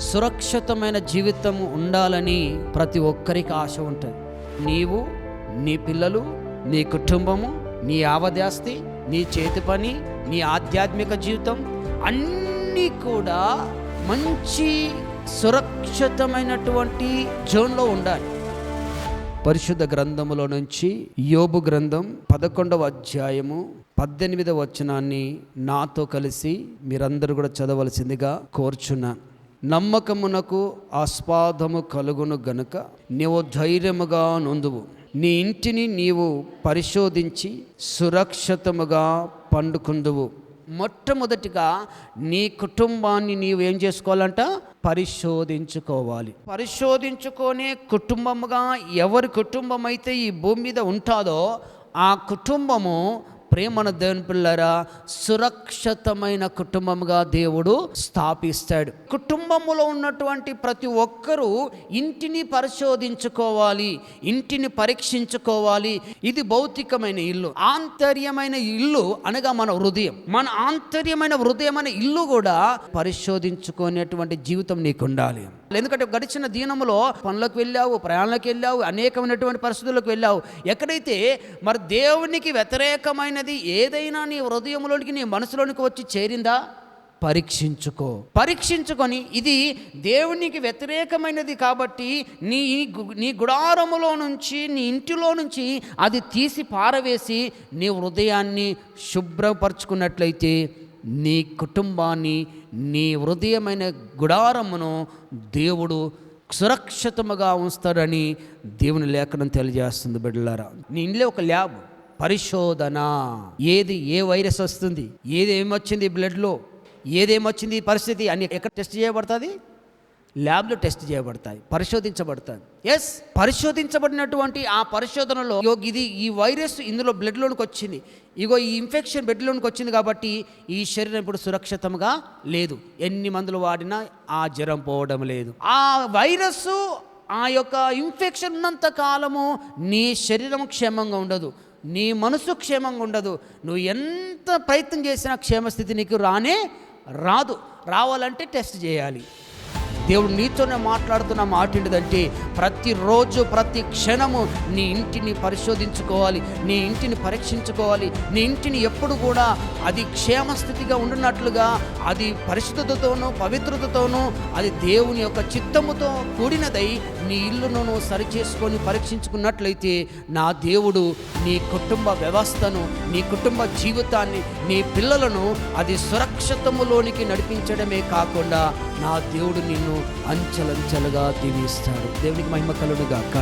సురక్షితమైన జీవితం ఉండాలని ప్రతి ఒక్కరికి ఆశ ఉంటుంది. నీవు, నీ పిల్లలు, నీ కుటుంబము, నీ ఆవదాస్తి, నీ చేతి పని, నీ ఆధ్యాత్మిక జీవితం అన్నీ కూడా మంచి సురక్షితమైనటువంటి జోన్లో ఉండాలి. పరిశుద్ధ గ్రంథములో నుంచి యోబు గ్రంథం 11వ అధ్యాయము 18వ వచనాన్ని నాతో కలిసి మీరందరూ కూడా చదవలసిందిగా కోరుచున్నాను. నమ్మకమునకు ఆస్పాదము కలుగును గనుక నీవు ధైర్యముగా నొందువు. నీ ఇంటిని నీవు పరిశోధించి సురక్షితముగా పండుకుందువు. మొట్టమొదటిగా నీ కుటుంబాన్ని నీవు ఏం చేసుకోవాలంట? పరిశోధించుకోవాలి. పరిశోధించుకునే కుటుంబముగా ఎవరి కుటుంబం అయితే ఈ భూమి మీద ఉంటుందో ఆ కుటుంబము ప్రేమను దేవుని పిల్లరా సురక్షితమైన కుటుంబముగా దేవుడు స్థాపిస్తాడు. కుటుంబములో ఉన్నటువంటి ప్రతి ఒక్కరూ ఇంటిని పరిశోధించుకోవాలి, ఇంటిని పరీక్షించుకోవాలి. ఇది భౌతికమైన ఇల్లు. ఆంతర్యమైన ఇల్లు అనగా మన హృదయం. మన ఆంతర్యమైన హృదయం అనే ఇల్లు కూడా పరిశోధించుకునేటువంటి జీవితం నీకు ఉండాలి. ఎందుకంటే గడిచిన దినములో పనులకు వెళ్ళావు, ప్రయాణాలకు వెళ్ళావు, అనేకమైనటువంటి పరిస్థితులకు వెళ్ళావు. ఎక్కడైతే మరి దేవునికి వ్యతిరేకమైనది ఏదైనా నీ హృదయంలోనికి, నీ మనసులోనికి వచ్చి చేరిందా? పరీక్షించుకొని ఇది దేవునికి వ్యతిరేకమైనది కాబట్టి నీ గుడారములో నుంచి, నీ ఇంటిలో నుంచి అది తీసి పారవేసి నీ హృదయాన్ని శుభ్రపరచుకున్నట్లయితే నీ కుటుంబాన్ని, నీ హృదయమైన గుడారమును దేవుడు సురక్షితముగా ఉంచుతాడని దేవుని లేఖనం తెలియజేస్తుంది. బిడ్డలారా, నీ ఇంట్లో ఒక ల్యాబ్ పరిశోధన. ఏ వైరస్ వస్తుంది, ఏమొచ్చింది బ్లడ్లో, ఏదేమొచ్చింది పరిస్థితి అని ఎక్కడ టెస్ట్ చేయబడుతుంది? ల్యాబ్లో టెస్ట్ చేయబడతాయి, పరిశోధించబడతాయి. పరిశోధించబడినటువంటి ఆ పరిశోధనలో ఈ వైరస్ ఇందులో బ్లడ్లోనికి వచ్చింది, ఈ ఇన్ఫెక్షన్ బ్లడ్లోనికి వచ్చింది కాబట్టి ఈ శరీరం ఇప్పుడు సురక్షితంగా లేదు. ఎన్ని మందులు వాడినా ఆ జ్వరం పోవడం లేదు. ఆ వైరస్, ఆ యొక్క ఇన్ఫెక్షన్ ఉన్నంత కాలము నీ శరీరం క్షేమంగా ఉండదు, నీ మనసు క్షేమంగా ఉండదు. నువ్వు ఎంత ప్రయత్నం చేసినా క్షేమస్థితి నీకు రాదు. రావాలంటే టెస్ట్ చేయాలి. దేవుడు నీతోనే మాట్లాడుతున్న మాట ఏంటిదంటే ప్రతిరోజు, ప్రతి క్షణము నీ ఇంటిని పరిశోధించుకోవాలి, నీ ఇంటిని పరీక్షించుకోవాలి. నీ ఇంటిని ఎప్పుడు కూడా అది క్షేమస్థితిగా ఉండినట్లుగా, అది పరిశుద్ధతతోనూ పవిత్రతతోనూ, అది దేవుని యొక్క చిత్తముతో కూడినదై నీ ఇల్లును సరిచేసుకొని పరీక్షించుకున్నట్లయితే నా దేవుడు నీ కుటుంబ వ్యవస్థను, నీ కుటుంబ జీవితాన్ని, నీ పిల్లలను అది సురక్షితములోనికి నడిపించడమే కాకుండా నా దేవుడు నిన్ను అంచెలంచెలుగా దీవిస్తాడు. దేవునికి మహిమ కలుగును గాక.